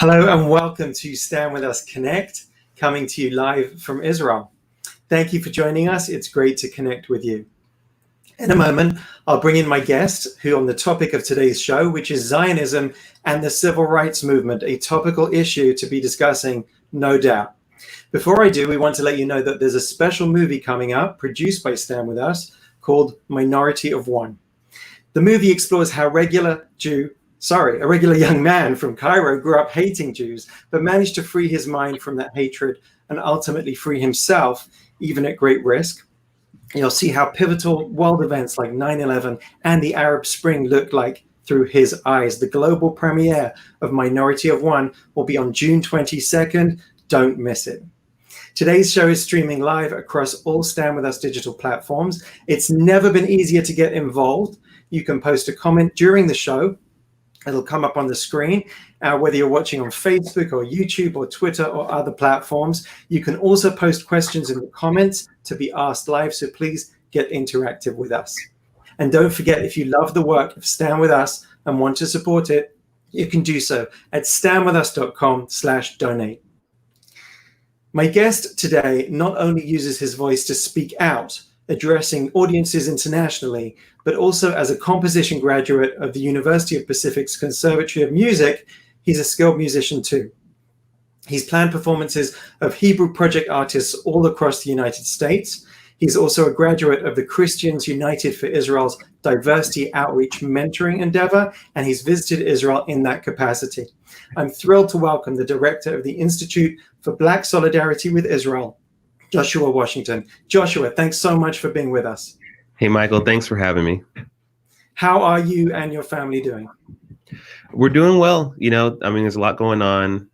Hello and welcome to Stand With Us Connect, coming to you live from Israel. Thank you for joining us. It's great to connect with you. In a moment, I'll bring in my guest, who on the topic of today's show, which is Zionism and the civil rights movement, a topical issue to be discussing, no doubt. Before I do, we want to let you know that there's a special movie coming up, produced by Stand With Us, called Minority of One. The movie explores how a regular young man from Cairo grew up hating Jews, but managed to free his mind from that hatred and ultimately free himself, even at great risk. You'll see how pivotal world events like 9/11 and the Arab Spring look like through his eyes. The global premiere of Minority of One will be on June 22nd. Don't miss it. Today's show is streaming live across all Stand With Us digital platforms. It's never been easier to get involved. You can post a comment during the show. It'll come up on the screen, whether you're watching on Facebook or YouTube or Twitter or other platforms. You can also post questions in the comments to be asked live, so please get interactive with us. And don't forget, if you love the work of Stand With Us and want to support it, you can do so at standwithus.com/donate. My guest today not only uses his voice to speak out, addressing audiences internationally, but also as a composition graduate of the University of Pacific's Conservatory of Music, he's a skilled musician too. He's planned performances of Hebrew project artists all across the United States. He's also a graduate of the Christians United for Israel's Diversity Outreach Mentoring Endeavor, and he's visited Israel in that capacity. I'm thrilled to welcome the director of the Institute for Black Solidarity with Israel, Joshua Washington. Joshua, thanks so much for being with us. Hey, Michael, thanks for having me. How are you and your family doing? We're doing well. There's a lot going on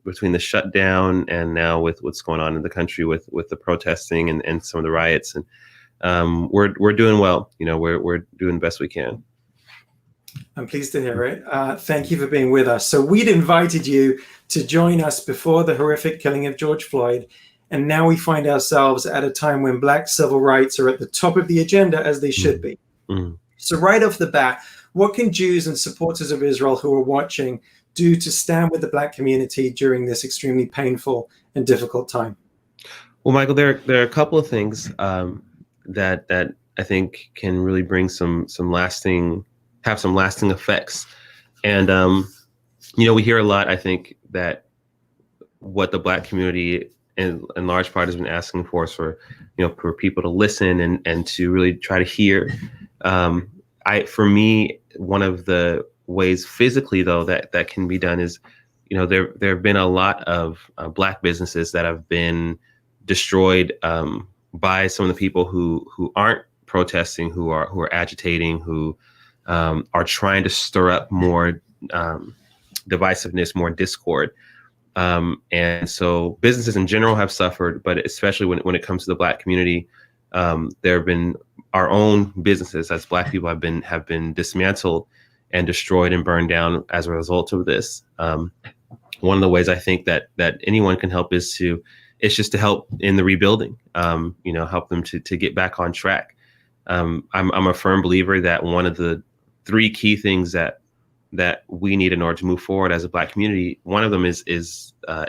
between the shutdown and now with what's going on in the country with the protesting and some of the riots. And we're doing well. We're doing the best we can. I'm pleased to hear it. Thank you for being with us. So we'd invited you to join us before the horrific killing of George Floyd. And now we find ourselves at a time when Black civil rights are at the top of the agenda, as they should be. Mm-hmm. So right off the bat, what can Jews and supporters of Israel who are watching do to stand with the Black community during this extremely painful and difficult time? Well, Michael, there are a couple of things that I think can really bring some lasting effects. And, we hear a lot, I think, that what the Black community in large part has been asking for is for people to listen and to really try to hear. For me, one of the ways physically, though, that can be done is, there have been a lot of Black businesses that have been destroyed by some of the people who aren't protesting, who are agitating, who are trying to stir up more divisiveness, more discord. And so businesses in general have suffered, but especially when it comes to the Black community, there have been our own businesses as Black people have been dismantled and destroyed and burned down as a result of this. One of the ways I think that anyone can help is just to help in the rebuilding, help them to get back on track. I'm a firm believer that one of the three key things that we need in order to move forward as a Black community, one of them is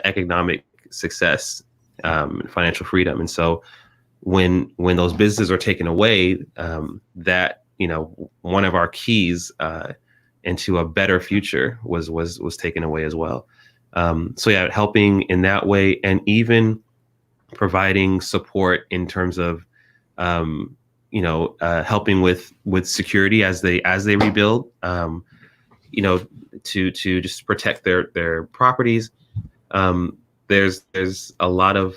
economic success, financial freedom. And so when those businesses are taken away, one of our keys into a better future was taken away as well. Helping in that way, and even providing support in terms of helping with security as they rebuild, to just protect their properties. There's a lot of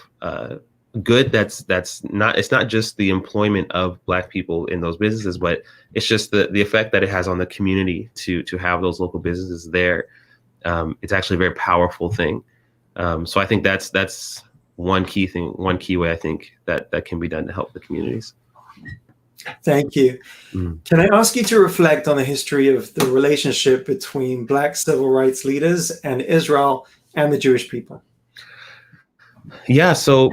good it's not just the employment of Black people in those businesses, but it's just the effect that it has on the community to have those local businesses there. It's actually a very powerful thing. So I think that's one key way I think that can be done to help the communities. Thank you. Can I ask you to reflect on the history of the relationship between Black civil rights leaders and Israel and the Jewish people? Yeah, so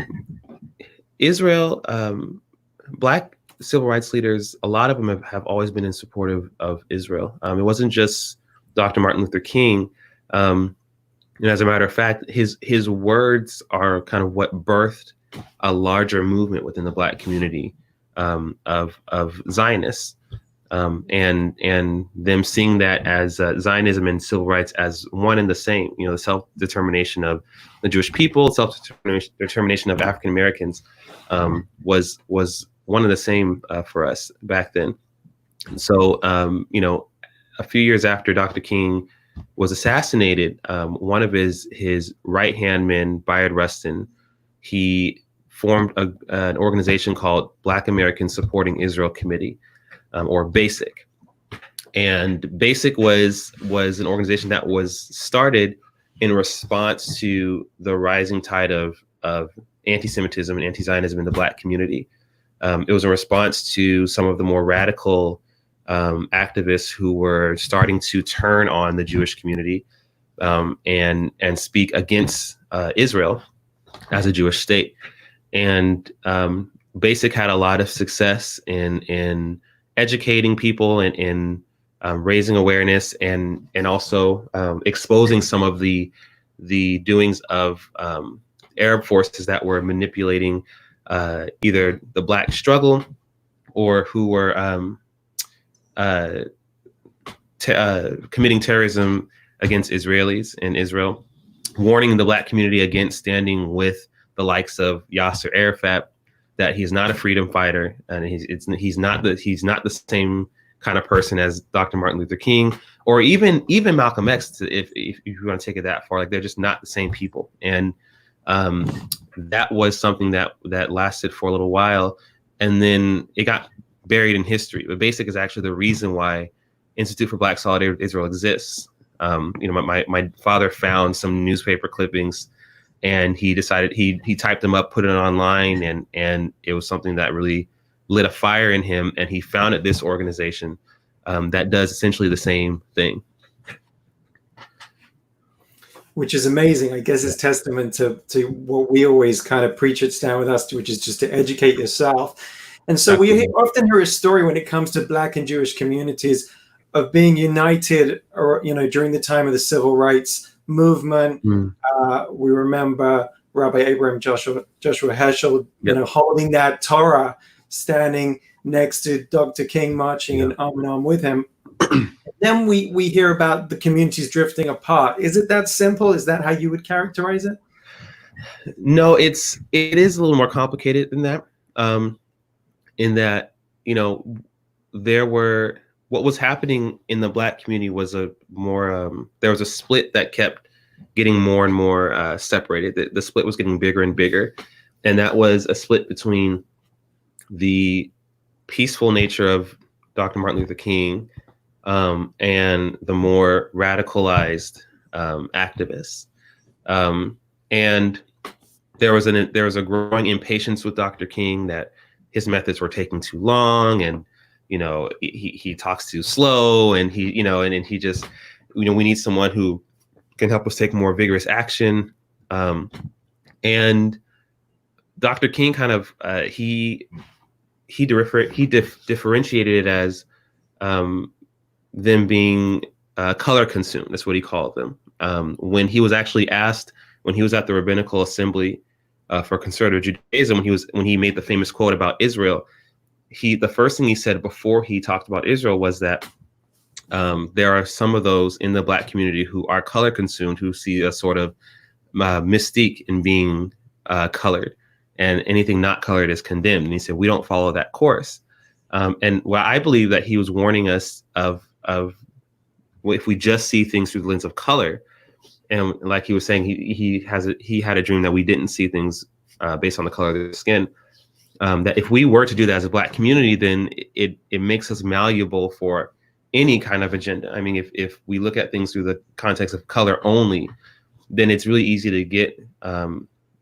Israel, Black civil rights leaders, a lot of them have always been in support of Israel. It wasn't just Dr. Martin Luther King. And as a matter of fact, his words are kind of what birthed a larger movement within the Black community, of Zionists, and them seeing that as Zionism and civil rights as one and the same. You know, the self-determination of the Jewish people, self-determination of African Americans, was one of the same for us back then. So, you know, a few years after Dr. King was assassinated, one of his right-hand men, Bayard Rustin, he formed an organization called Black Americans Supporting Israel Committee, or BASIC. And BASIC was an organization that was started in response to the rising tide of anti-Semitism and anti-Zionism in the Black community. It was a response to some of the more radical activists who were starting to turn on the Jewish community, and speak against Israel as a Jewish state. And BASIC had a lot of success in educating people and in raising awareness, and also exposing some of the doings of Arab forces that were manipulating either the Black struggle, or who were committing terrorism against Israelis in Israel, warning the Black community against standing with the likes of Yasser Arafat, that he's not a freedom fighter, and he's not the same kind of person as Dr. Martin Luther King, or even Malcolm X. If you want to take it that far, like, they're just not the same people. And that was something that lasted for a little while, and then it got buried in history. But BASIC is actually the reason why Institute for Black Solidarity with Israel exists. You know, my father found some newspaper clippings, and he decided he typed them up, put it online, and it was something that really lit a fire in him, and he founded this organization that does essentially the same thing. Which is amazing. I guess it's testament to what we always kind of preach at Stand With Us, which is just to educate yourself. And so we often hear a story when it comes to Black and Jewish communities of being united, or, you know, during the time of the civil rights movement. We remember Rabbi Abraham Joshua Heschel, you know, holding that Torah, standing next to Dr. King, marching in arm in arm with him. Then we hear about the communities drifting apart. Is it that simple? Is that how you would characterize it? No, it is a little more complicated than that. In that, you know, what was happening in the Black community was there was a split that kept getting more and more separated. The split was getting bigger and bigger, and that was a split between the peaceful nature of Dr. Martin Luther King, and the more radicalized activists, and there was a growing impatience with Dr. King that his methods were taking too long, and, you know, he talks too slow, and he just, you know, we need someone who can help us take more vigorous action. And Dr. King kind of he differentiated it as them being color consumed. That's what he called them. When he was actually asked, when he was at the Rabbinical Assembly for Conservative Judaism, when he made the famous quote about Israel, the first thing he said before he talked about Israel was that there are some of those in the Black community who are color consumed, who see a sort of mystique in being colored, and anything not colored is condemned. And he said, we don't follow that course. And what I believe that he was warning us of if we just see things through the lens of color, and like he was saying, he had a dream that we didn't see things based on the color of their skin. That if we were to do that as a Black community, then it makes us malleable for any kind of agenda. I mean, if we look at things through the context of color only, then it's really easy to get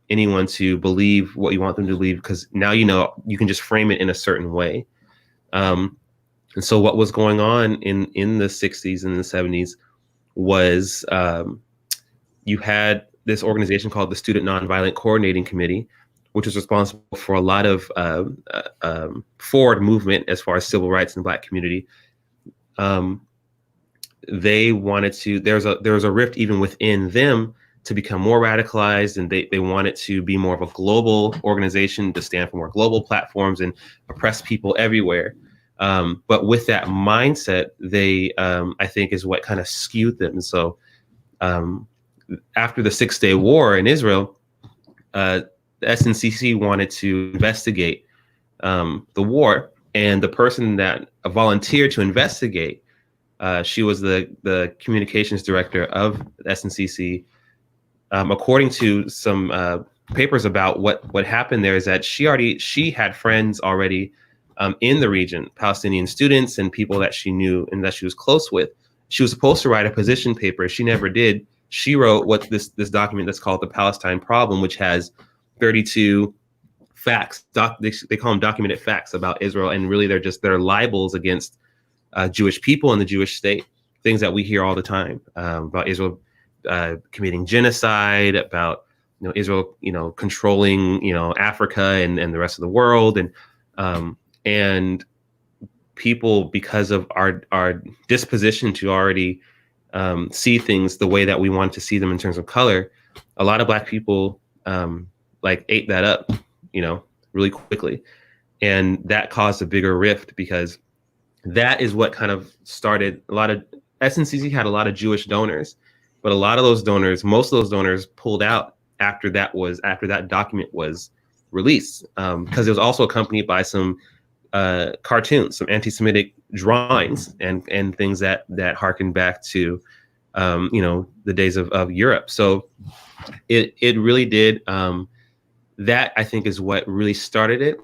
anyone to believe what you want them to believe, because now, you know, you can just frame it in a certain way. And so what was going on in the 60s and the 70s was you had this organization called the Student Nonviolent Coordinating Committee, which was responsible for a lot of forward movement as far as civil rights in the Black community. they wanted to. There was a rift even within them to become more radicalized, and they wanted to be more of a global organization, to stand for more global platforms and oppress people everywhere. But with that mindset, they I think is what kind of skewed them. So after the 6-Day War in Israel, the SNCC wanted to investigate the war, and the person that volunteered to investigate, she was the communications director of the SNCC. According to some papers about what happened there, is that she had friends already in the region, Palestinian students and people that she knew and that she was close with. She was supposed to write a position paper. She never did. She wrote this document that's called the Palestine Problem, which has 32 facts. They call them documented facts about Israel, and really they're libels against Jewish people and the Jewish state. Things that we hear all the time about Israel committing genocide, about Israel controlling Africa and the rest of the world, and people, because of our disposition to already see things the way that we want to see them in terms of color, a lot of Black people ate that up, really quickly, and that caused a bigger rift, because that is what kind of started a lot of SNCC had a lot of Jewish donors, but a lot of those donors, most of those donors, pulled out after that document was released, because it was also accompanied by some cartoons, some anti-Semitic drawings and things that harken back to the days of Europe. So it really did. That, I think, is what really started it.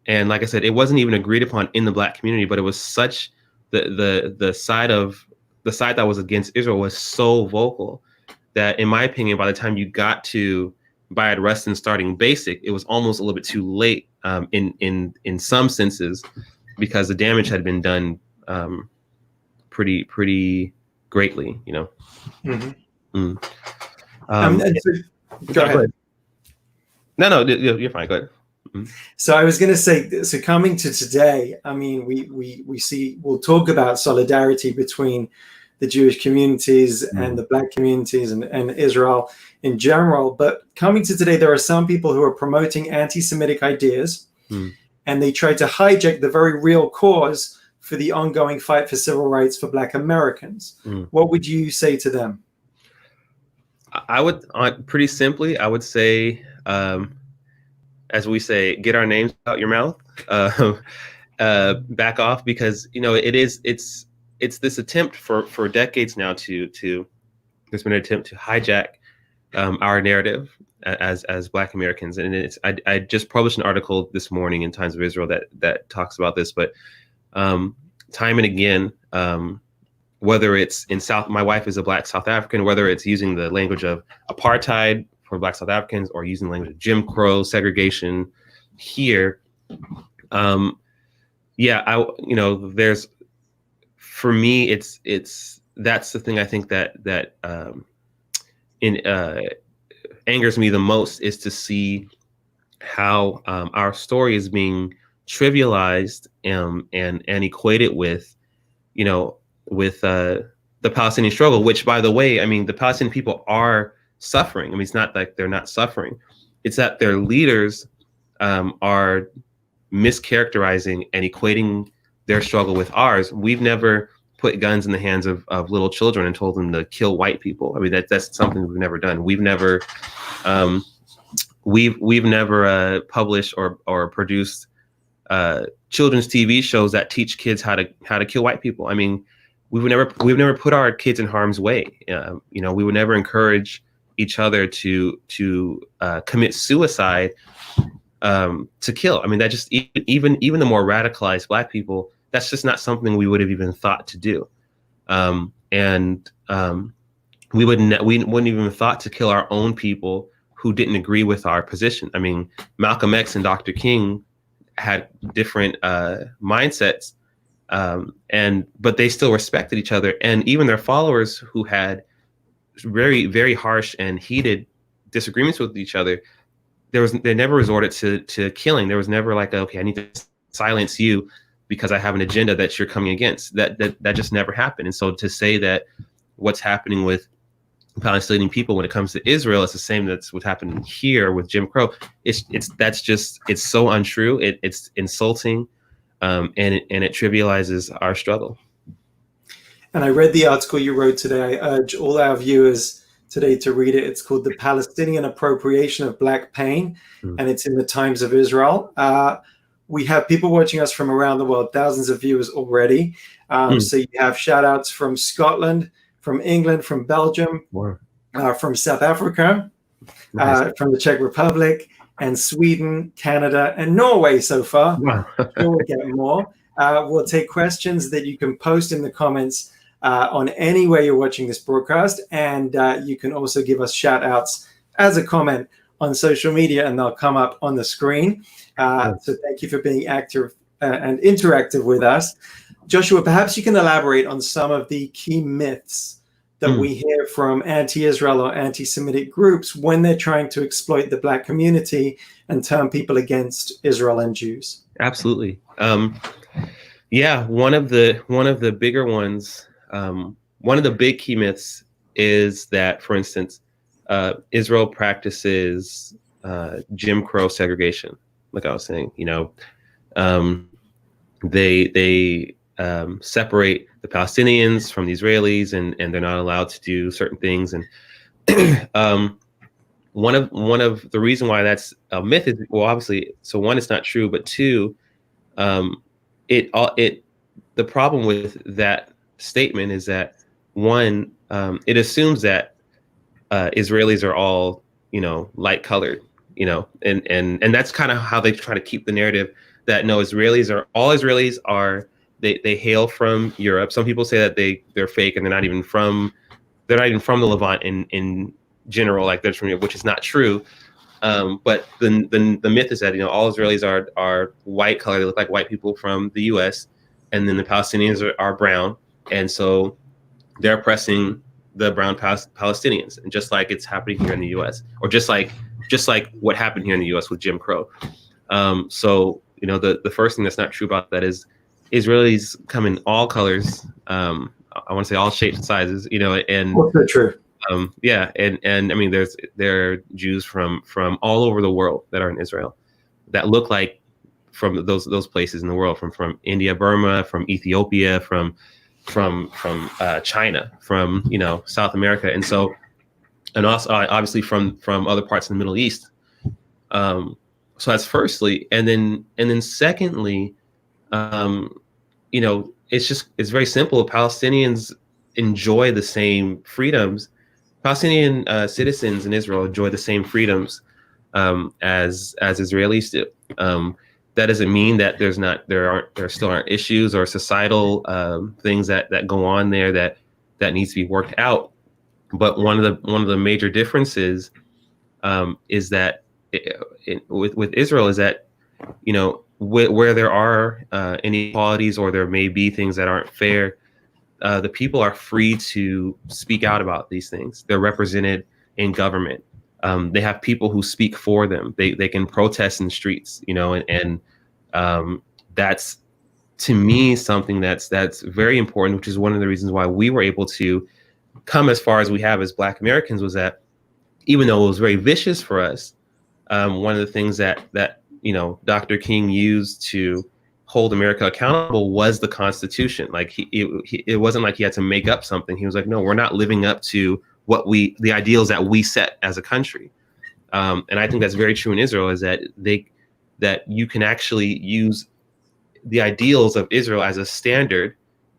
And like I said, it wasn't even agreed upon in the Black community, but it was such the side that was against Israel was so vocal that, in my opinion, by the time you got to Bayard Rustin starting BASIC, it was almost a little bit too late in some senses, because the damage had been done pretty greatly, Mm-hmm. Go ahead. No, you're fine. Go ahead. Mm-hmm. So I was going to say, so coming to today, I mean, we'll talk about solidarity between the Jewish communities and the Black communities and Israel in general. But coming to today, there are some people who are promoting anti-Semitic ideas, and they try to hijack the very real cause for the ongoing fight for civil rights for Black Americans. What would you say to them? I would, pretty simply, I would say, as we say, get our names out your mouth, back off, because it's this attempt for decades now there's been an attempt to hijack our narrative as Black Americans. And I just published an article this morning in Times of Israel that talks about this, but time and again, whether it's in my wife is a Black South African, whether it's using the language of apartheid for Black South Africans or using the language of Jim Crow segregation here. There's, for me, it's that's the thing I think that angers me the most, is to see how our story is being trivialized and equated with the Palestinian struggle, which, by the way, I mean, the Palestinian people are suffering. I mean, it's not like they're not suffering. It's that their leaders are mischaracterizing and equating their struggle with ours. We've never put guns in the hands of little children and told them to kill white people. I mean, that's something we've never done. We've never published or produced children's TV shows that teach kids how to kill white people. I mean, we've never put our kids in harm's way. We would never encourage each other to commit suicide to kill. I mean, that just even the more radicalized Black people, that's just not something we would have even thought to do. We wouldn't even thought to kill our own people who didn't agree with our position. I mean, Malcolm X and Dr. King had different mindsets, but they still respected each other. And even their followers, who had very, very harsh and heated disagreements with each other, they never resorted to killing. There was never like, okay, I need to silence you because I have an agenda that you're coming against. That just never happened. And so to say that what's happening with Palestinian people when it comes to Israel is the same that's what's happening here with Jim Crow, it's so untrue. It's insulting, and it trivializes our struggle. And I read the article you wrote today. I urge all our viewers today to read it. It's called "The Palestinian Appropriation of Black Pain," and it's in the Times of Israel. We have people watching us from around the world, thousands of viewers already. So you have shout outs from Scotland, from England, from Belgium, from South Africa, from the Czech Republic, and Sweden, Canada, and Norway so far. Wow. We'll get more. We'll take questions that you can post in the comments on any way you're watching this broadcast. And you can also give us shout outs as a comment on social media, and they'll come up on the screen. So thank you for being active and interactive with us. Joshua, perhaps you can elaborate on some of the key myths that we hear from anti-Israel or anti-Semitic groups when they're trying to exploit the Black community and turn people against Israel and Jews. Absolutely. Yeah, one of the bigger ones, one of the big key myths is that, for instance, Israel practices Jim Crow segregation. Like I was saying, they separate the Palestinians from the Israelis, and they're not allowed to do certain things. And one of the reason why that's a myth is, well, obviously, so one, it's not true, but two, the problem with that statement is that one, it assumes that Israelis are all light colored, and that's kind of how they try to keep the narrative that no, all Israelis are. They hail from Europe. Some people say that they're fake and they're not even from the Levant in general, like they're from Europe, which is not true. But the myth is that all Israelis are white color. They look like white people from the U.S. and then the Palestinians are brown, and so they're oppressing the brown Palestinians, and just like it's happening here in the U.S. or just like what happened here in the U.S. with Jim Crow. So the first thing that's not true about that is Israelis come in all colors. I want to say all shapes and sizes. And also true. Yeah, and I mean, there are Jews from all over the world that are in Israel that look like from those places in the world, from India, Burma, from Ethiopia, from China, from South America, and also obviously from other parts of the Middle East. So that's firstly, and then secondly, it's very simple. Palestinians enjoy the same freedoms. Palestinian citizens in Israel enjoy the same freedoms as Israelis do. That doesn't mean that there still aren't issues or societal things that go on there that needs to be worked out. But one of the major differences is that with Israel is that where there are inequalities or there may be things that aren't fair, the people are free to speak out about these things. They're represented in government. They have people who speak for them. They can protest in the streets, and that's, to me, something that's very important, which is one of the reasons why we were able to come as far as we have as Black Americans, was that even though it was very vicious for us, one of the things that Dr. King used to hold America accountable was the Constitution. Like it wasn't like he had to make up something. He was like, no, we're not living up to the ideals that we set as a country. And I think that's very true in Israel, is that you can actually use the ideals of Israel as a standard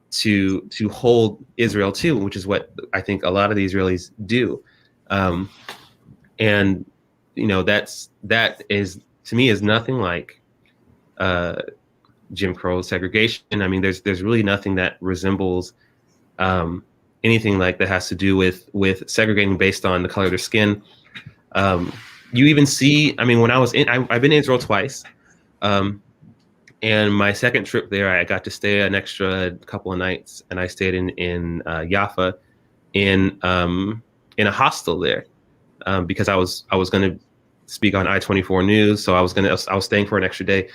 to hold Israel to, which is what I think a lot of the Israelis do. And that is, to me, is nothing like Jim Crow segregation. I mean, there's really nothing that resembles anything like that has to do with segregating based on the color of their skin. You even see, I mean, when I've been in Israel twice, and my second trip there, I got to stay an extra couple of nights, and I stayed in Jaffa in a hostel there, because I was going to speak on I-24 News. So I was staying for an extra day.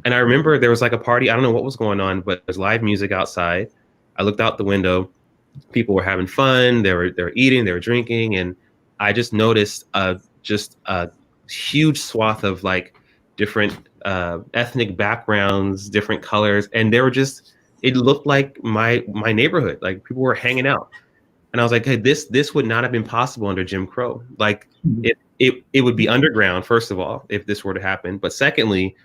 And I remember there was like a party. I don't know what was going on, but there's live music outside. I looked out the window. People were having fun. They were eating, they were drinking. And I just noticed just a huge swath of like different ethnic backgrounds, different colors. And it looked like my neighborhood. Like people were hanging out. And I was like, hey, this would not have been possible under Jim Crow. Like it would be underground, first of all, if this were to happen. But secondly,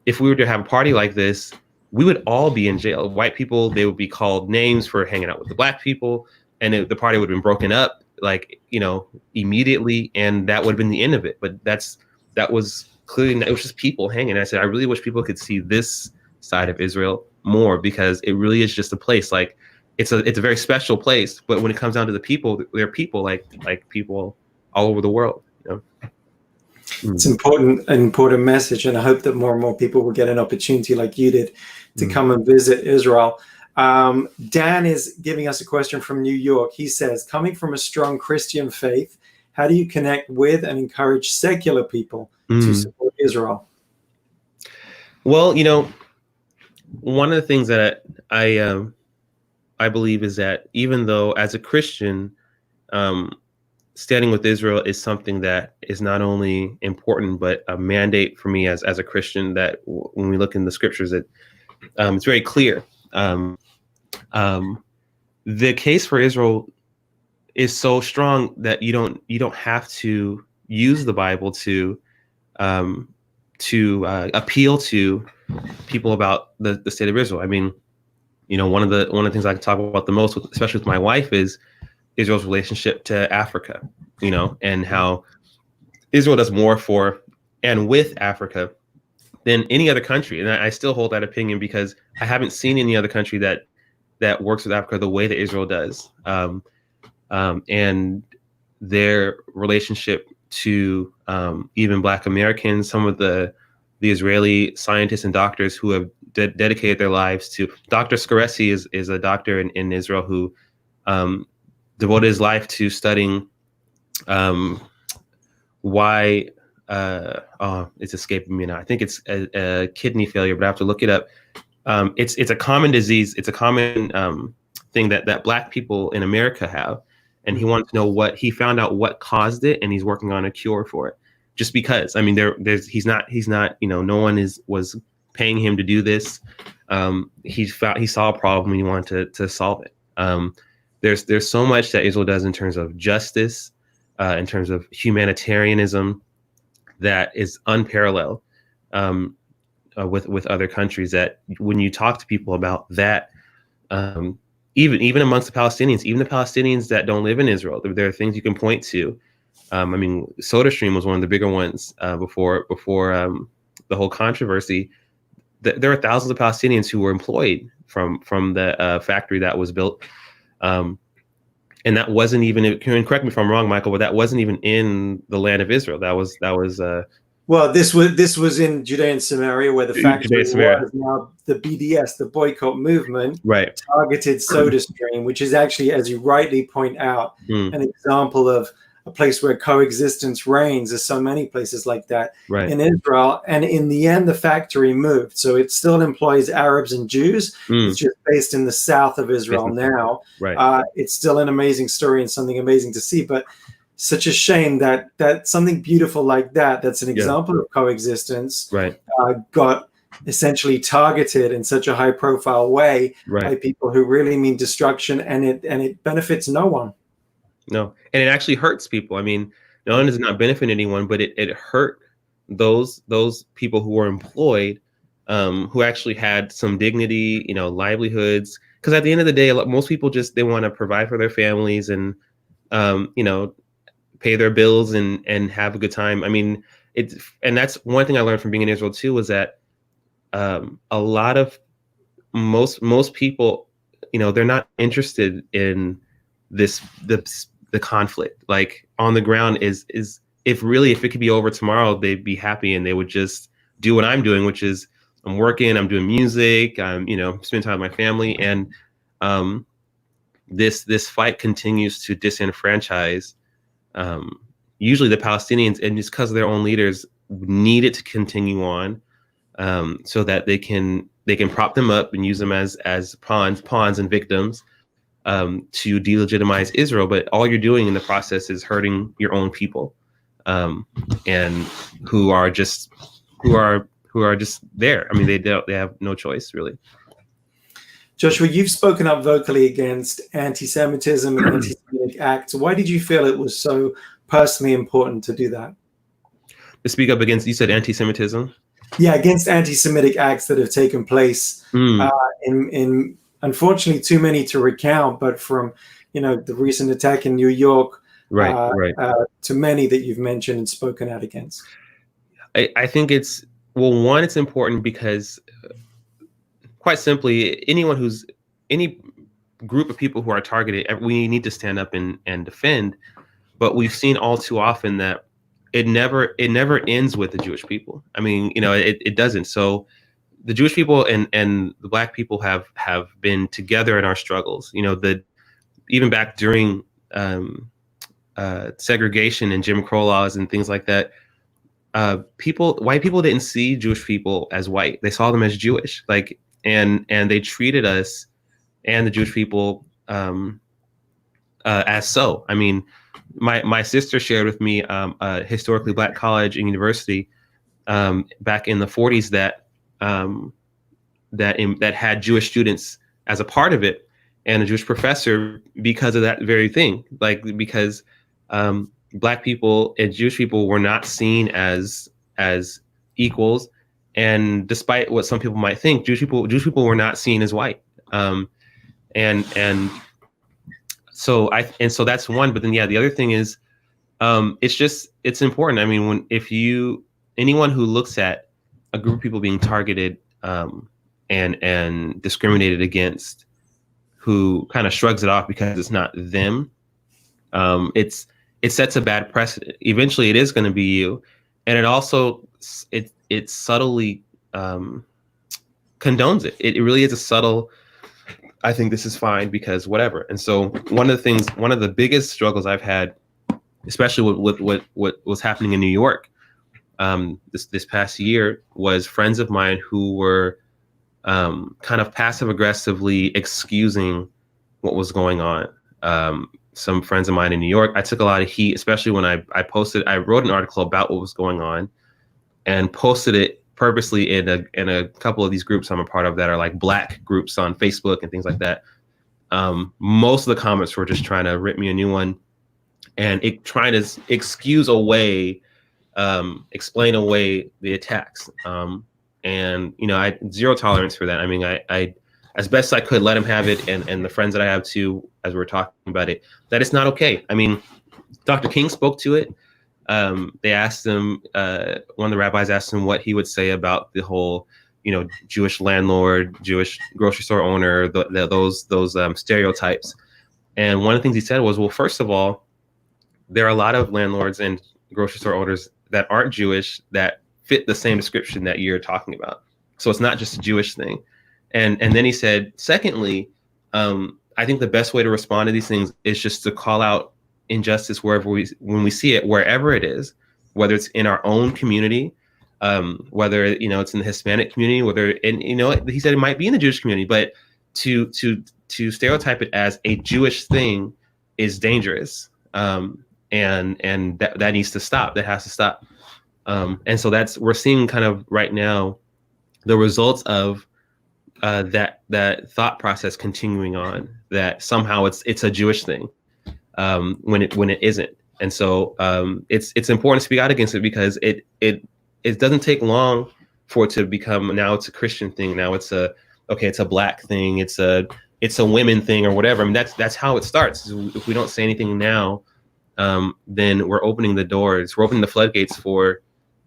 if we were to have a party like this, we would all be in jail. White people, they would be called names for hanging out with the black people, and the party would have been broken up, like, immediately, and that would have been the end of it. But that was clearly, it was just people hanging. And I said, I really wish people could see this side of Israel more, because it really is just a place. Like, it's a very special place, but when it comes down to the people, they're people like people all over the world. It's an important message, and I hope that more and more people will get an opportunity like you did to come and visit Israel. Dan is giving us a question from New York. He says, coming from a strong Christian faith, how do you connect with and encourage secular people to support Israel? Well, one of the things that I believe is that even though as a Christian, standing with Israel is something that is not only important, but a mandate for me as a Christian, that when we look in the scriptures, that it's very clear. The case for Israel is so strong that you don't have to use the Bible to appeal to people about the state of Israel. I mean, one of the things I can talk about the most, especially with my wife, is Israel's relationship to Africa, and how Israel does more for and with Africa than any other country. And I still hold that opinion, because I haven't seen any other country that works with Africa the way that Israel does. And their relationship to even Black Americans, some of the Israeli scientists and doctors who have dedicated their lives to. Dr. Scaresi is a doctor in Israel who devoted his life to studying why it's escaping me now. I think it's a kidney failure, but I have to look it up. It's a common disease. It's a common thing that Black people in America have, and he wanted to know he found out what caused it, and he's working on a cure for it. Just because, I mean, he's not no one was paying him to do this. He saw a problem and he wanted to solve it. There's so much that Israel does in terms of justice, in terms of humanitarianism, that is unparalleled with other countries. That when you talk to people about that, even amongst the Palestinians, even the Palestinians that don't live in Israel, there are things you can point to. I mean, SodaStream was one of the bigger ones before the whole controversy. There are thousands of Palestinians who were employed from the factory that was built. And that wasn't even, and correct me if I'm wrong, Michael, but that wasn't even in the land of Israel. That was well, this was in Judea and Samaria, where the factory was. Now the BDS, the boycott movement, right, targeted SodaStream, which is actually, as you rightly point out, an example of a place where coexistence reigns. There's so many places like that in Israel. And in the end, the factory moved. So it still employs Arabs and Jews. It's just based in the south of Israel now. Right. It's still an amazing story and something amazing to see. But such a shame that something beautiful like that's an example of coexistence, got essentially targeted in such a high profile way by people who really mean destruction, and it benefits no one. No, and it actually hurts people. I mean, not only does it not benefit anyone, but it hurt those people who were employed, who actually had some dignity, livelihoods. Because at the end of the day, most people they want to provide for their families and, pay their bills and have a good time. I mean, and that's one thing I learned from being in Israel too, was that a lot of most people, they're not interested in the conflict. Like on the ground is if it could be over tomorrow, they'd be happy and they would just do what I'm doing, which is I'm working, I'm doing music, I'm spending time with my family, and this fight continues to disenfranchise usually the Palestinians, and just because of their own leaders, need it to continue on, so that they can prop them up and use them as pawns and victims, to delegitimize Israel. But all you're doing in the process is hurting your own people, and who are just there. I mean, they have no choice, really. Joshua, you've spoken up vocally against anti-Semitism and anti-Semitic acts. Why did you feel it was so personally important to do that? To speak up against, you said anti-Semitism? Yeah, against anti-Semitic acts that have taken place, in unfortunately too many to recount, but from, the recent attack in New York, right, to many that you've mentioned and spoken out against. I think it's important because, quite simply, any group of people who are targeted, we need to stand up and defend. But we've seen all too often that it never ends with the Jewish people. I mean, it doesn't. So the Jewish people and the Black people have been together in our struggles. Even back during segregation and Jim Crow laws and things like that, white people didn't see Jewish people as white. They saw them as Jewish, and they treated us and the Jewish people as so. I mean, my sister shared with me a historically Black college and university back in the 40s that had Jewish students as a part of it, and a Jewish professor, because of that very thing, because Black people and Jewish people were not seen as equals, and despite what some people might think, Jewish people were not seen as white, and so that's one. But then the other thing is, it's important. I mean, anyone who looks at a group of people being targeted and discriminated against, who kind of shrugs it off because it's not them, it sets a bad precedent. Eventually, it is going to be you, and it also it subtly condones it. It really is a subtle, I think this is fine because whatever. And so one of the biggest struggles I've had, especially with what was happening in New York this past year, was friends of mine who were kind of passive aggressively excusing what was going on. Some friends of mine in New York, I took a lot of heat, especially when I wrote an article about what was going on and posted it purposely in a couple of these groups I'm a part of that are like Black groups on Facebook and things like that. Most of the comments were just trying to rip me a new one and trying to explain away the attacks. And I had zero tolerance for that. I mean, I as best I could let him have it, and the friends that I have too, as we were talking about it, that it's not okay. I mean, Dr. King spoke to it. They asked him, one of the rabbis asked him what he would say about the whole, Jewish landlord, Jewish grocery store owner, those stereotypes. And one of the things he said was, well, first of all, there are a lot of landlords and grocery store owners that aren't Jewish that fit the same description that you're talking about. So it's not just a Jewish thing. And then he said, secondly, I think the best way to respond to these things is just to call out injustice when we see it, wherever it is, whether it's in our own community, whether it's in the Hispanic community, he said it might be in the Jewish community, but to stereotype it as a Jewish thing is dangerous, and that needs to stop. That has to stop. And so we're seeing kind of right now the results of that thought process continuing on, that somehow it's a Jewish thing. When it isn't. And so it's important to speak out against it, because it doesn't take long for it to become, now it's a Christian thing, now it's a Black thing, it's a women thing or whatever. I mean, that's how it starts. If we don't say anything now, then we're opening the doors, we're opening the floodgates for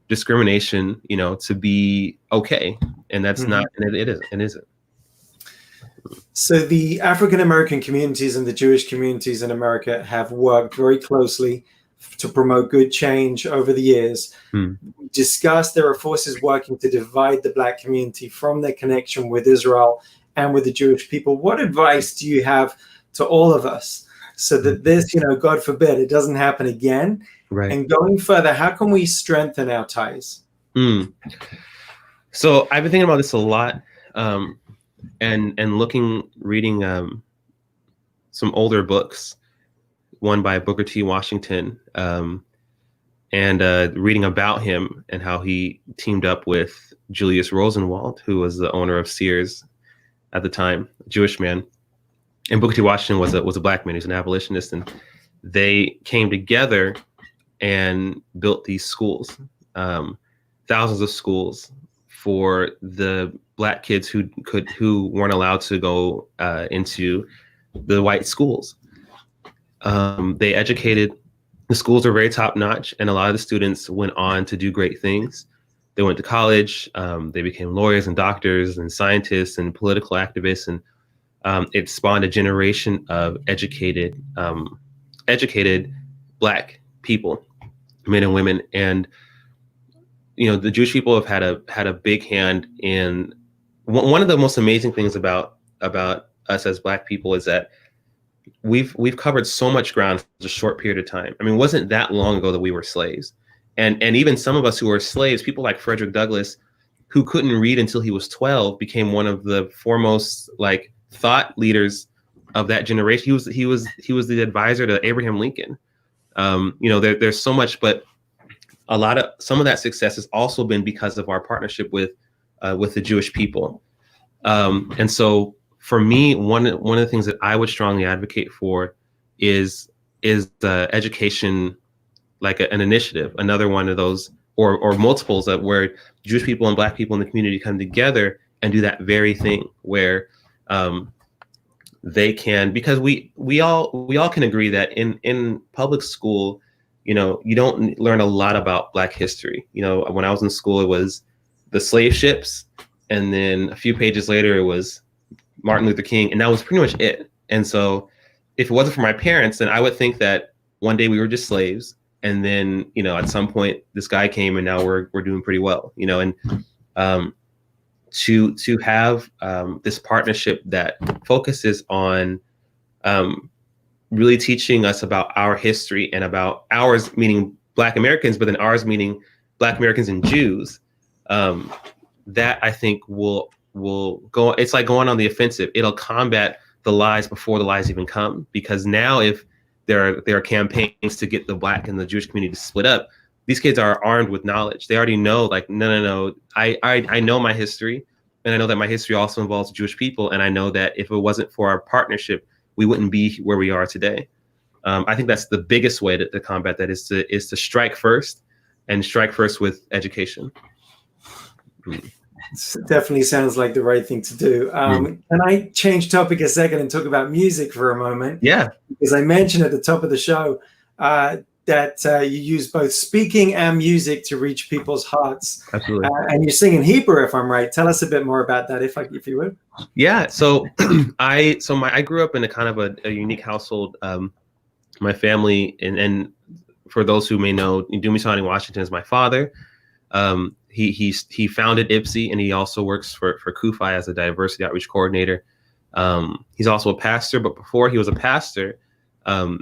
discrimination, to be okay. And that's not, and it isn't. So the African American communities and the Jewish communities in America have worked very closely to promote good change over the years. We discussed there are forces working to divide the Black community from their connection with Israel and with the Jewish people. What advice do you have to all of us so that this, God forbid, it doesn't happen again? Right. And going further, how can we strengthen our ties? So I've been thinking about this a lot, and reading some older books, one by Booker T. Washington, and reading about him and how he teamed up with Julius Rosenwald, who was the owner of Sears at the time, a Jewish man. And Booker T. Washington was a black man. He's an abolitionist, and they came together and built these schools, thousands of schools for the black kids who weren't allowed to go into the white schools. They educated. The schools are very top notch, and a lot of the students went on to do great things. They went to college. They became lawyers and doctors and scientists and political activists, and it spawned a generation of educated black people, men and women. And the Jewish people have had a big hand in one of the most amazing things about us as black people is that we've covered so much ground in a short period of time. I mean, it wasn't that long ago that we were slaves. And even some of us who were slaves, people like Frederick Douglass, who couldn't read until he was 12, became one of the foremost thought leaders of that generation. He was the advisor to Abraham Lincoln. There's so much, but some of that success has also been because of our partnership with the Jewish people. And so for me, one of the things that I would strongly advocate for is education, like an initiative, another one of those, or multiples of where Jewish people and black people in the community come together and do that very thing where they can, because we all can agree that in public school, you don't learn a lot about black history. When I was in school, it was the slave ships, and then a few pages later it was Martin Luther King, and that was pretty much it. And so if it wasn't for my parents, then I would think that one day we were just slaves, and then at some point this guy came, and now we're doing pretty well. And to have this partnership that focuses on really teaching us about our history, and about ours meaning Black Americans, but then ours meaning Black Americans and Jews, that I think will go. It's like going on the offensive. It'll combat the lies before the lies even come, because now if there are campaigns to get the Black and the Jewish community to split up, these kids are armed with knowledge. They already know, no, I know my history, and I know that my history also involves Jewish people, and I know that if it wasn't for our partnership, we wouldn't be where we are today. I think that's the biggest way to combat that is to strike first, and strike first with education. It definitely sounds like the right thing to do. Can I change topic a second and talk about music for a moment? Yeah. Because I mentioned at the top of the show that you use both speaking and music to reach people's hearts. Absolutely. And you sing in Hebrew, if I'm right. Tell us a bit more about that, if you would. Yeah. So I grew up in a kind of a unique household. My family, and for those who may know, Dumisani Washington is my father. He founded IBSI, and he also works for CUFI as a diversity outreach coordinator. He's also a pastor, but before he was a pastor, my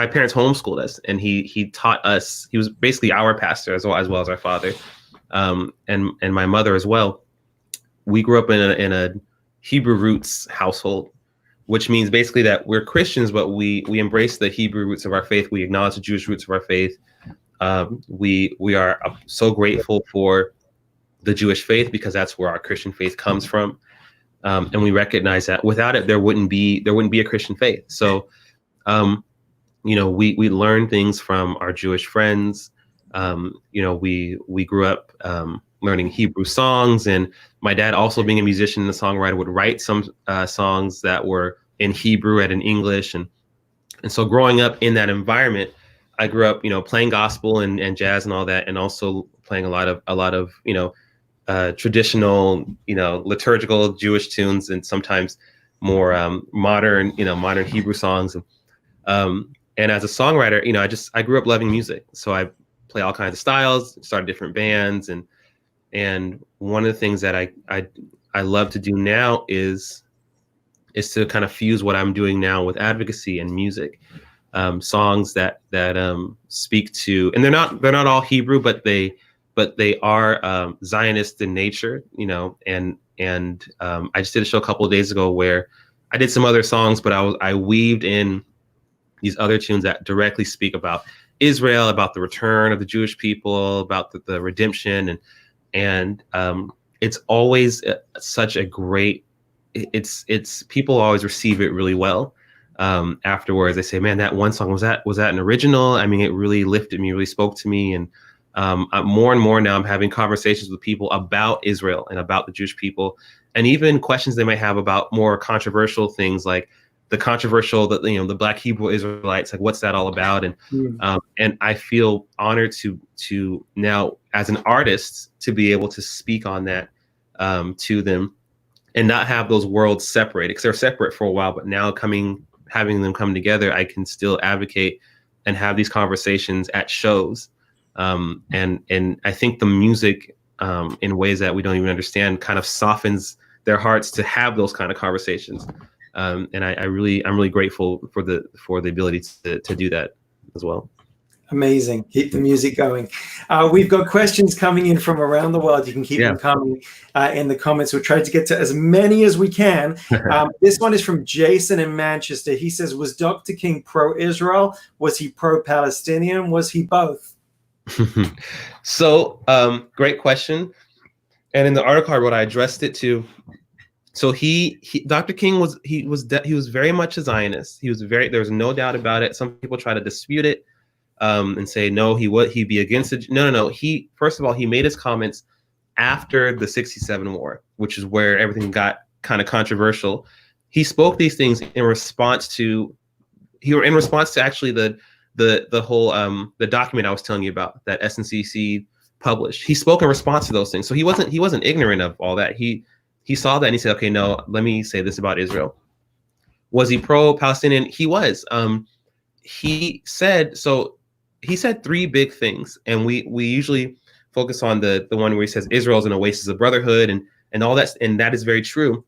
parents homeschooled us, and he taught us. He was basically our pastor as well as our father, and my mother as well. We grew up in a Hebrew roots household, which means basically that we're Christians, but we embrace the Hebrew roots of our faith. We acknowledge the Jewish roots of our faith. We are so grateful for the Jewish faith, because that's where our Christian faith comes from. And we recognize that without it, there wouldn't be a Christian faith. So, we learn things from our Jewish friends. We grew up learning Hebrew songs, and my dad, also being a musician and a songwriter, would write some songs that were in Hebrew and in English. And so growing up in that environment, I grew up, playing gospel and jazz and all that, and also playing a lot of traditional, liturgical Jewish tunes, and sometimes more modern Hebrew songs. And as a songwriter, I grew up loving music, so I play all kinds of styles, started different bands, and one of the things that I love to do now is is to kind of fuse what I'm doing now with advocacy and music, songs that speak to, and they're not all Hebrew, but they are Zionist in nature, and I just did a show a couple of days ago where I did some other songs, but I weaved in these other tunes that directly speak about Israel, about the return of the Jewish people, about the redemption, and it's always such a great. It's people always receive it really well. Afterwards, they say, "Man, that one song was that an original?" I mean, it really lifted me, really spoke to me, and more and more now, I'm having conversations with people about Israel and about the Jewish people, and even questions they might have about more controversial things like the Black Hebrew Israelites, like what's that all about? And I feel honored to now, as an artist, to be able to speak on that to them, and not have those worlds separated, because they're separate for a while. But now having them come together, I can still advocate and have these conversations at shows. And I think the music, in ways that we don't even understand, kind of softens their hearts to have those kind of conversations. And I'm really grateful for the ability to do that as well. Amazing. Keep the music going. We've got questions coming in from around the world. You can keep them coming in the comments. We'll try to get to as many as we can. This one is from Jason in Manchester. He says, was Dr. King pro-Israel? Was he pro-Palestinian? Was he both? So, great question. And in the article I wrote, I addressed it too. So Dr. King was very much a Zionist. There's no doubt about it. Some people try to dispute it, and say, no, he'd be against it. No. First of all, he made his comments after the 1967 war, which is where everything got kind of controversial. He spoke these things in response to actually the whole the document I was telling you about that SNCC published. He spoke in response to those things. So he wasn't ignorant of all that. He saw that and he said, okay, no, let me say this about Israel. Was he pro-Palestinian? He was. He said three big things, and we usually focus on the one where he says Israel is an oasis of brotherhood and all that, and that is very true.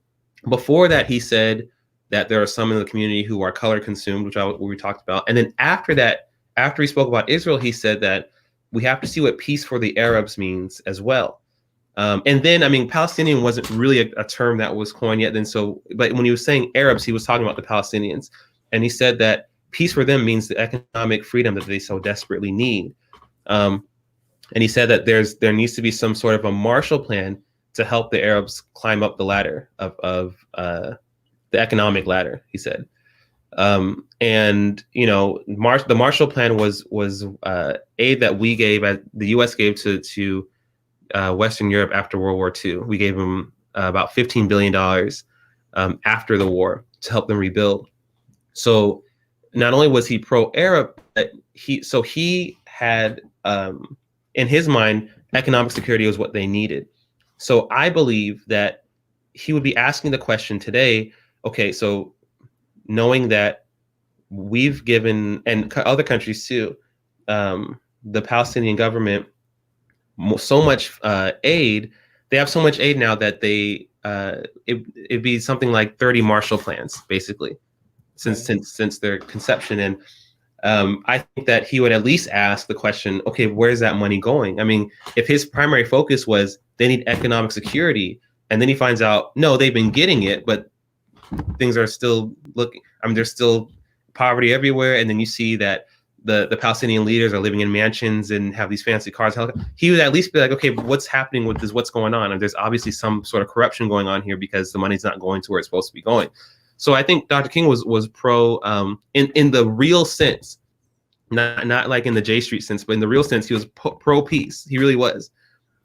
Before that, he said that there are some in the community who are color consumed, which we talked about. And then after that, after he spoke about Israel, he said that we have to see what peace for the Arabs means as well. And then, I mean, Palestinian wasn't really a term that was coined yet. But when he was saying Arabs, he was talking about the Palestinians. And he said that peace for them means the economic freedom that they so desperately need. And he said that there needs to be some sort of a Marshall Plan to help the Arabs climb up the ladder of the economic ladder, he said. And the Marshall Plan was aid that we gave, the U.S. gave to Western Europe after World War II. We gave them about $15 billion after the war to help them rebuild. So not only was he pro-Arab, but he had in his mind economic security was what they needed. So I believe that he would be asking the question today, okay, so knowing that we've given, and other countries too, the Palestinian government so much aid, they have so much aid now that it'd be something like 30 Marshall Plans, basically, since their conception. And I think that he would at least ask the question, okay, where's that money going? I mean, if his primary focus was they need economic security, and then he finds out, no, they've been getting it, but things are still there's still poverty everywhere. And then you see that the Palestinian leaders are living in mansions and have these fancy cars. He would at least be like, okay, what's happening with this? What's going on? And there's obviously some sort of corruption going on here because the money's not going to where it's supposed to be going. So I think Dr. King was pro in the real sense, not like in the J Street sense, but in the real sense, he was pro peace. He really was.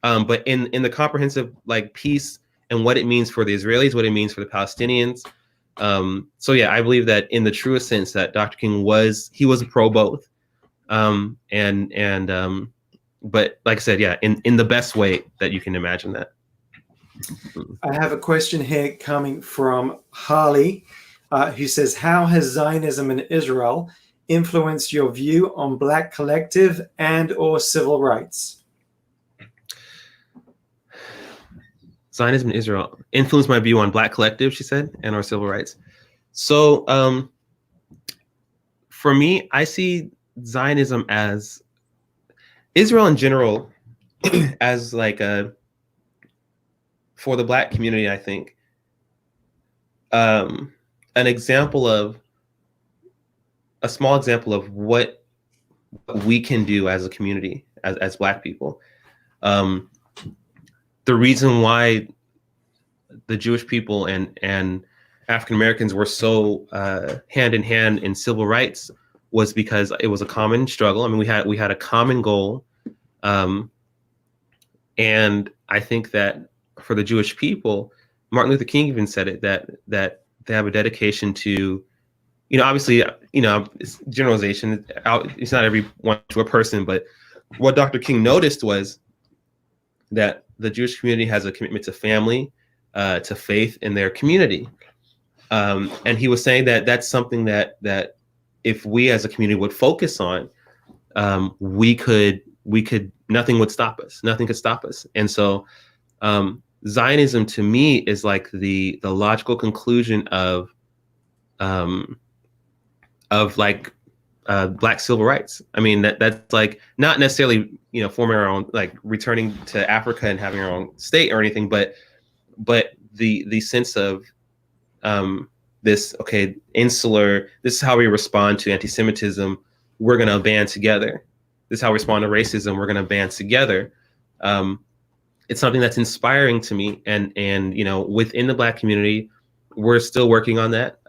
But in the comprehensive peace and what it means for the Israelis, what it means for the Palestinians. So yeah, I believe that in the truest sense that Dr. King was pro both. But like I said, yeah, in the best way that you can imagine that. I have a question here coming from Harley, who says, how has Zionism in Israel influenced your view on Black collective and or civil rights? Zionism in Israel influenced my view on Black collective, she said, and or civil rights. So for me, I see Zionism as Israel in general as like for the Black community, I think an example of a small example of what we can do as a community, as Black people. The reason why the Jewish people and African Americans were so hand in hand in civil rights was because it was a common struggle. I mean, we had a common goal, and I think that for the Jewish people, Martin Luther King even said it, that they have a dedication to, obviously, it's generalization. It's not everyone to a person, but what Dr. King noticed was that the Jewish community has a commitment to family, to faith in their community. And he was saying that that's something that if we as a community would focus on, we could, nothing would stop us. Nothing could stop us. And so Zionism to me is like the logical conclusion of like Black civil rights. I mean, that's like not necessarily, forming our own, like returning to Africa and having our own state or anything, but the sense of this, okay, insular, this is how we respond to anti-Semitism. We're going to band together. This is how we respond to racism. We're going to band together. It's something that's inspiring to me. And within the Black community, we're still working on that.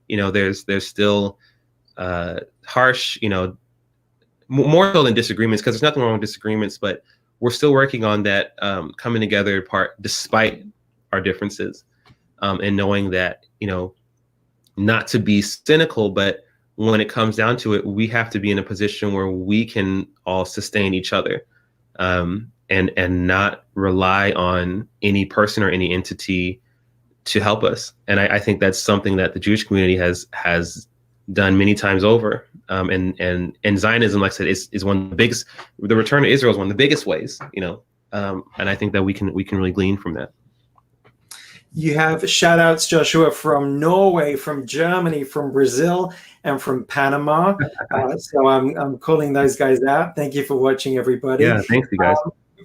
There's still harsh, more so than disagreements, because there's nothing wrong with disagreements, but we're still working on that, coming together part despite our differences, and knowing that, not to be cynical, but when it comes down to it, we have to be in a position where we can all sustain each other, and not rely on any person or any entity to help us. And I think that's something that the Jewish community has done many times over. And Zionism, like I said, is one of the biggest. The return to Israel is one of the biggest ways, and I think that we can really glean from that. You have shout outs, Joshua, from Norway, from Germany, from Brazil, and from Panama. So I'm calling those guys out. Thank you for watching, everybody. Yeah, thanks, you guys.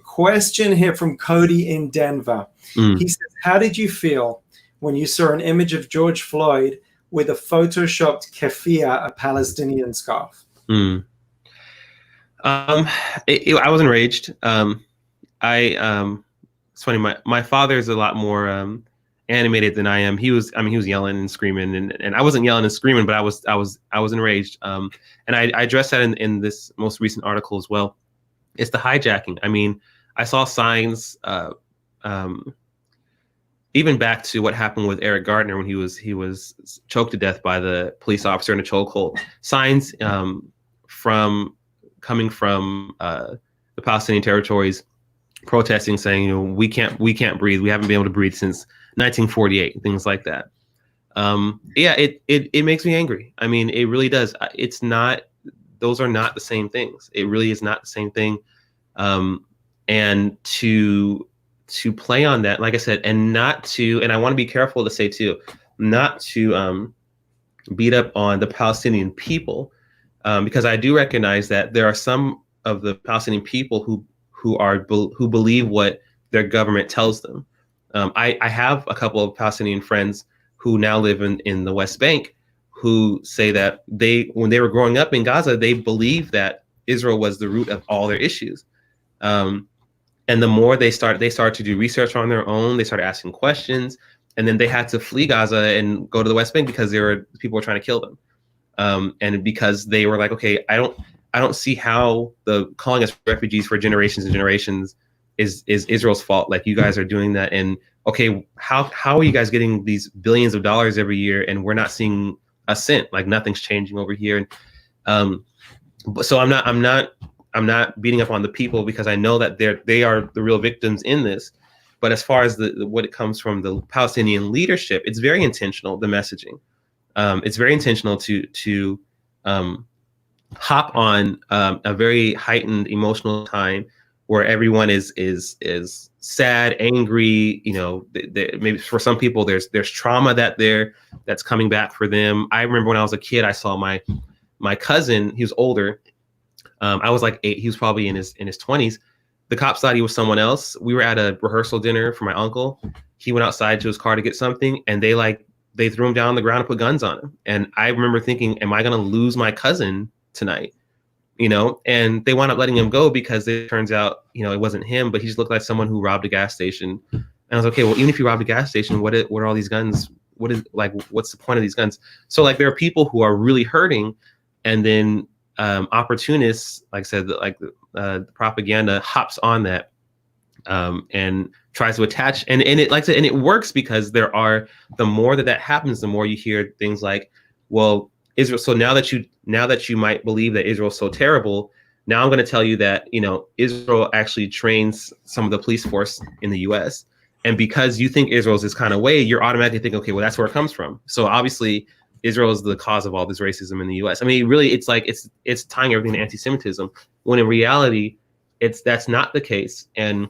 Question here from Cody in Denver. He says, how did you feel when you saw an image of George Floyd with a photoshopped keffiyeh, a Palestinian scarf? I was enraged. It's funny. My father is a lot more animated than I am. He was yelling and screaming, and I wasn't yelling and screaming, but I was enraged. And I addressed that in this most recent article as well. It's the hijacking. I mean, I saw signs, even back to what happened with Eric Gardner when he was choked to death by the police officer in a chokehold. Signs coming from the Palestinian territories, protesting, saying, we can't breathe. We haven't been able to breathe since 1948, things like that. It makes me angry. I mean, it really does. Those are not the same things. It really is not the same thing. And to play on that, like I said, and I want to be careful to say too, not to beat up on the Palestinian people, because I do recognize that there are some of the Palestinian people who believe what their government tells them. I have a couple of Palestinian friends who now live in the West Bank, who say that when they were growing up in Gaza, they believed that Israel was the root of all their issues. And the more they started to do research on their own, they started asking questions, and then they had to flee Gaza and go to the West Bank because people were trying to kill them. And because they were like, okay, I don't see how the calling us refugees for generations and generations is Israel's fault. Like, you guys are doing that, and okay, how are you guys getting these billions of dollars every year and we're not seeing a cent? Like, nothing's changing over here. And so I'm not beating up on the people, because I know that they are the real victims in this. But as far as what it comes from the Palestinian leadership, it's very intentional. The messaging, it's very intentional to hop on a very heightened emotional time where everyone is sad, angry. Maybe for some people there's trauma that's coming back for them. I remember when I was a kid, I saw my cousin. He was older. I was like 8. He was probably in his 20s. The cops thought he was someone else. We were at a rehearsal dinner for my uncle. He went outside to his car to get something, and they threw him down on the ground and put guns on him. And I remember thinking, am I going to lose my cousin tonight? And they wound up letting him go because it turns out, it wasn't him, but he just looked like someone who robbed a gas station. And I was like, okay, well, even if you robbed a gas station, what are all these guns? What's the point of these guns? So there are people who are really hurting, and then opportunists, like I said, the propaganda hops on that and tries to attach, and it works because the more that happens, the more you hear things like, well, Israel. So now that you might believe that Israel's so terrible, now I'm going to tell you that Israel actually trains some of the police force in the U.S. And because you think Israel's this kind of way, you're automatically thinking, okay, well, that's where it comes from. So obviously, Israel is the cause of all this racism in the U.S. I mean, really, it's tying everything to anti-Semitism, when in reality, that's not the case. And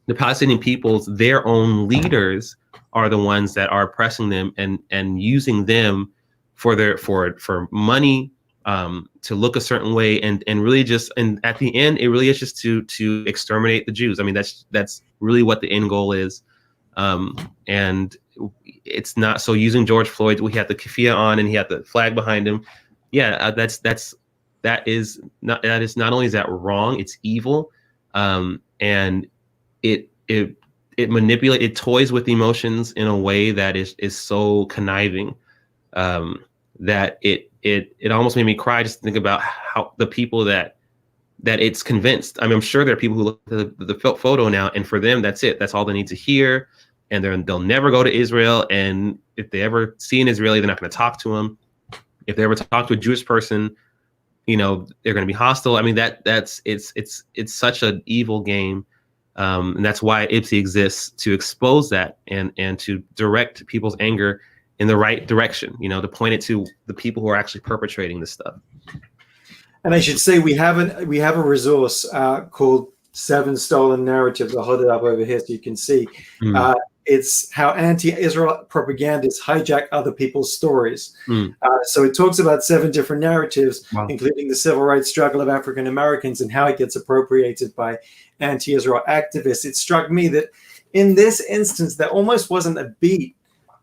the Palestinian peoples, their own leaders are the ones that are oppressing them and using them for money, to look a certain way, and really just, and at the end, it really is just to exterminate the Jews. I mean, that's really what the end goal is. And it's not, so using George Floyd, we had the keffiyeh on and he had the flag behind him. Yeah, that is not only is that wrong, it's evil. And it toys with emotions in a way that is so conniving, that it almost made me cry just to think about how the people that it's convinced. I mean, I'm sure there are people who look at the photo now, and for them, that's it. That's all they need to hear. And they'll never go to Israel. And if they ever see an Israeli, they're not going to talk to him. If they ever talk to a Jewish person, they're going to be hostile. I mean, it's such an evil game. And that's why IBSI exists, to expose that and to direct people's anger in the right direction, to point it to the people who are actually perpetrating this stuff. And I should say we have a resource called 7 Stolen Narratives. I'll hold it up over here so you can see. It's how anti-Israel propagandists hijack other people's stories. So it talks about 7 different narratives, including the civil rights struggle of African Americans and how it gets appropriated by anti-Israel activists. It struck me that in this instance, there almost wasn't a beat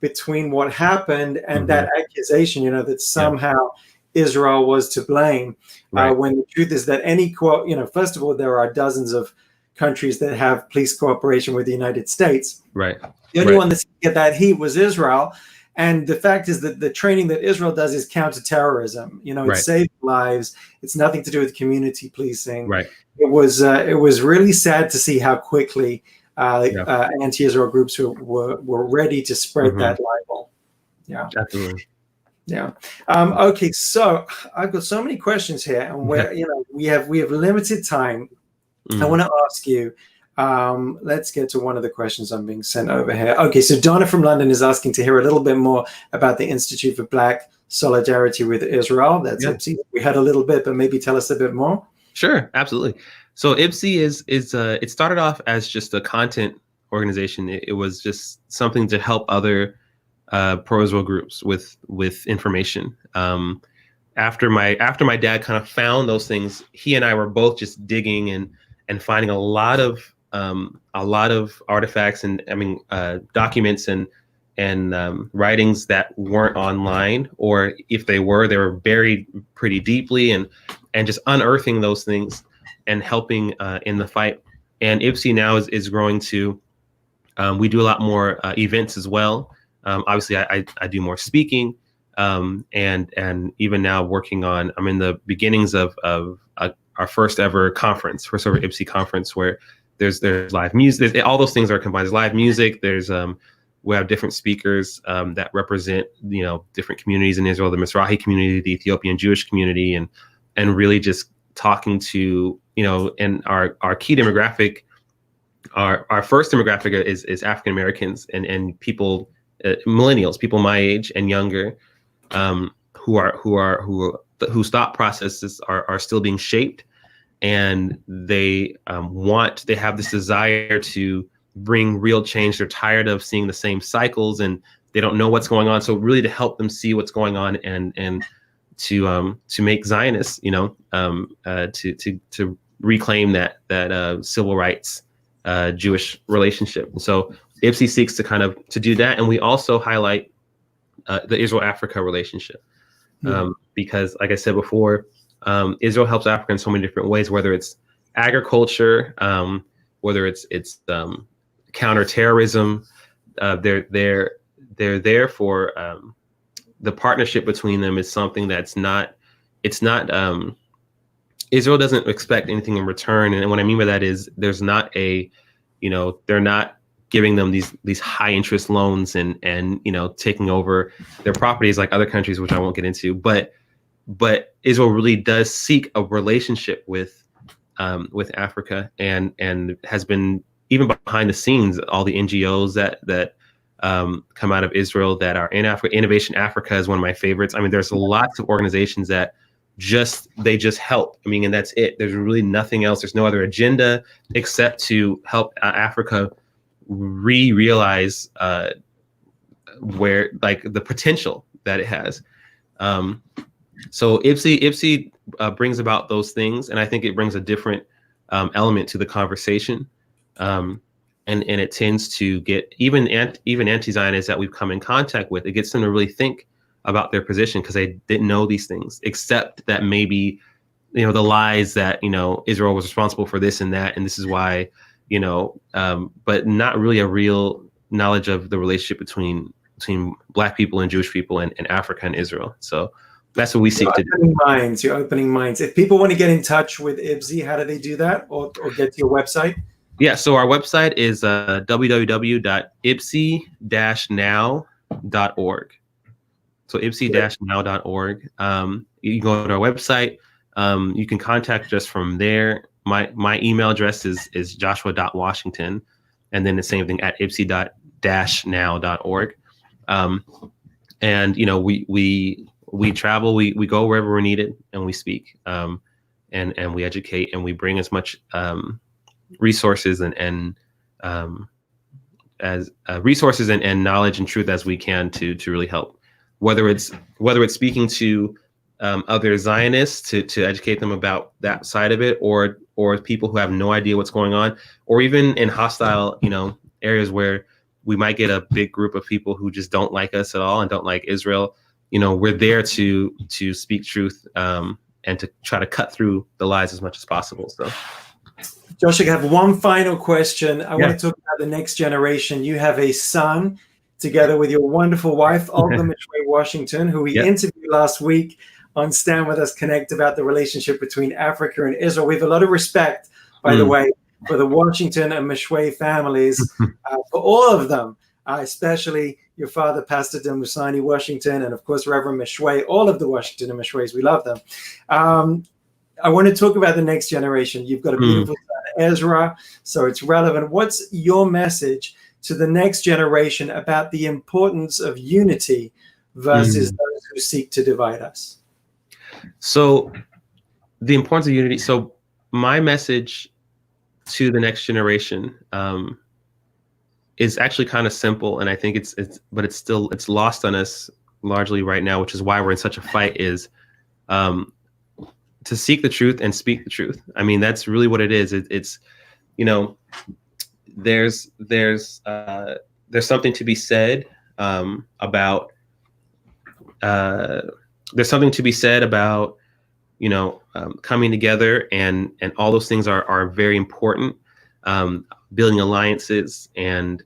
between what happened and that accusation, that somehow Israel was to blame. When the truth is that any quote, first of all, there are dozens of countries that have police cooperation with the United States. Right. The only one that's get that heat was Israel. And the fact is that the training that Israel does is counterterrorism. It saves lives. It's nothing to do with community policing. Right. It was really sad to see how quickly anti-Israel groups were ready to spread that libel. Yeah. Absolutely. Yeah. Okay. So I've got so many questions here, and we have limited time. I want to ask you. Let's get to one of the questions I'm being sent over here. Okay. So Donna from London is asking to hear a little bit more about the Institute for Black Solidarity with Israel. That's IBSI. We had a little bit, but maybe tell us a bit more. Sure. Absolutely. So IBSI is it started off as just a content organization. It was just something to help other pro-Israel groups with information. After my dad kind of found those things, he and I were both just digging and finding a lot of artifacts and documents and writings that weren't online, or if they were buried pretty deeply, and just unearthing those things and helping in the fight. And IBSI now is growing to, we do a lot more events as well. Obviously, I do more speaking, and even now I'm in the beginnings of our first ever IBSI conference, where there's live music. All those things are combined. There's live music. There's we have different speakers that represent different communities in Israel, the Mizrahi community, the Ethiopian Jewish community, and really just talking to and our key demographic, our first demographic is African Americans and people. Millennials, people my age and younger, whose thought processes are still being shaped, and they have this desire to bring real change. They're tired of seeing the same cycles, and they don't know what's going on. So really to help them see what's going on, and to make Zionists, to reclaim that civil rights Jewish relationship. And so IBSI seeks to kind of to do that, and we also highlight the Israel-Africa relationship, because, like I said before, Israel helps Africa in so many different ways, whether it's agriculture, whether it's counterterrorism. They're there for the partnership between them is something that's not. It's not. Israel doesn't expect anything in return, and what I mean by that is there's not a, they're not giving them these high interest loans and taking over their properties like other countries, which I won't get into. But Israel really does seek a relationship with Africa, and has been, even behind the scenes, all the NGOs that come out of Israel that are in Africa. Innovation Africa is one of my favorites. I mean, there's lots of organizations that just help. I mean, and that's it. There's really nothing else. There's no other agenda except to help Africa realize where, like, the potential that it has. So IBSI brings about those things, and I think it brings a different element to the conversation. And it tends to get even anti-Zionists that we've come in contact with, it gets them to really think about their position, because they didn't know these things, except that maybe, the lies that, Israel was responsible for this and that, and this is why, but not really a real knowledge of the relationship between Black people and Jewish people and Africa and Israel. So that's what we seek to do. You're opening minds. If people want to get in touch with IBSI, how do they do that, or get to your website? Yeah, so our website is www.ibsi-now.org. So ibsi-now.org. You can go to our website. You can contact us from there. My email address is joshua.washington, and then the same thing at ibsi-now.org. And we travel, we go wherever we're needed, and we speak, and we educate, and we bring as much resources and resources and knowledge and truth as we can to really help. Whether it's speaking to other Zionists to educate them about that side of it, or people who have no idea what's going on, or even in hostile areas where we might get a big group of people who just don't like us at all and don't like Israel. We're there to speak truth, and to try to cut through the lies as much as possible. So, Josh, I have one final question. I want to talk about the next generation. You have a son, together with your wonderful wife, Olga Mishway Washington, who we interviewed last week on Stand With Us Connect about the relationship between Africa and Israel. We have a lot of respect, by the way, for the Washington and Mishway families, for all of them, especially your father, Pastor Demusani Washington, and of course, Reverend Mishway, all of the Washington and Mishways. We love them. I want to talk about the next generation. You've got a beautiful son, Ezra, so it's relevant. What's your message to the next generation about the importance of unity versus those who seek to divide us? So the importance of unity. So my message to the next generation is actually kind of simple, and I think it's lost on us largely right now, which is why we're in such a fight, is to seek the truth and speak the truth. I mean, that's really what it is. It's there's something to be said about coming together, and all those things are very important. Building alliances and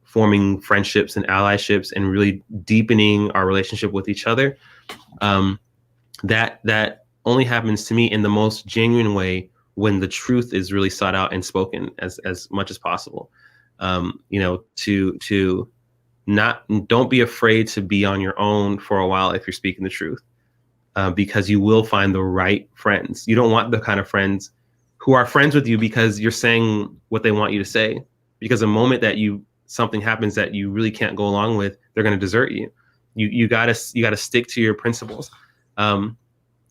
forming friendships and allyships, and really deepening our relationship with each other. That only happens to me in the most genuine way when the truth is really sought out and spoken as much as possible. Don't be afraid to be on your own for a while if you're speaking the truth, because you will find the right friends. You don't want the kind of friends who are friends with you because you're saying what they want you to say, because the moment that something happens that you really can't go along with, they're going to desert you. You gotta stick to your principles.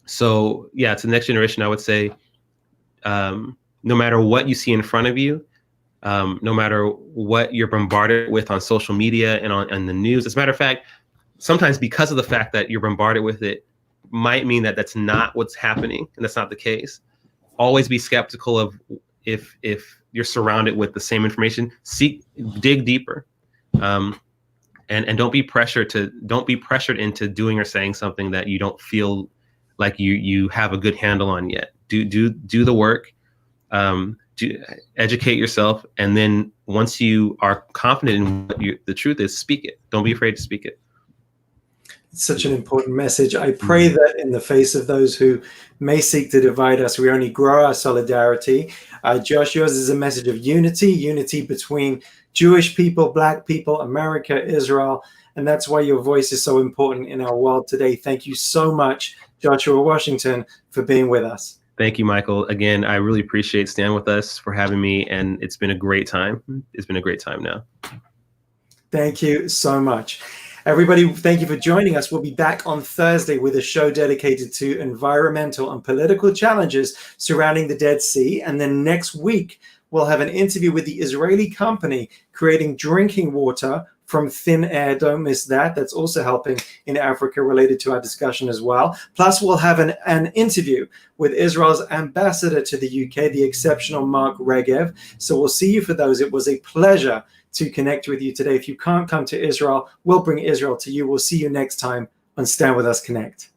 So yeah, to the next generation, I would say, no matter what you see in front of you, no matter what you're bombarded with on social media and on the news. As a matter of fact, sometimes because of the fact that you're bombarded with it might mean that that's not what's happening, and that's not the case. Always be skeptical of if you're surrounded with the same information. Dig deeper, and don't be pressured into doing or saying something that you don't feel like you have a good handle on yet. Do the work, educate yourself, and then once you are confident in what the truth is, speak it. Don't be afraid to speak it. It's such an important message. I pray that in the face of those who may seek to divide us, we only grow our solidarity. Josh, yours is a message of unity between Jewish people, Black people, America, Israel. And that's why your voice is so important in our world today. Thank you so much, Joshua Washington, for being with us. Thank you, Michael. Again, I really appreciate Stan with us for having me, and it's been a great time. It's been a great time now. Thank you so much. Everybody, thank you for joining us. We'll be back on Thursday with a show dedicated to environmental and political challenges surrounding the Dead Sea. And then next week, we'll have an interview with the Israeli company creating drinking water from thin air. Don't miss that. That's also helping in Africa, related to our discussion as well. Plus, we'll have an interview with Israel's ambassador to the UK, the exceptional Mark Regev. So we'll see you for those. It was a pleasure to connect with you today. If you can't come to Israel, we'll bring Israel to you. We'll see you next time on Stand With Us Connect.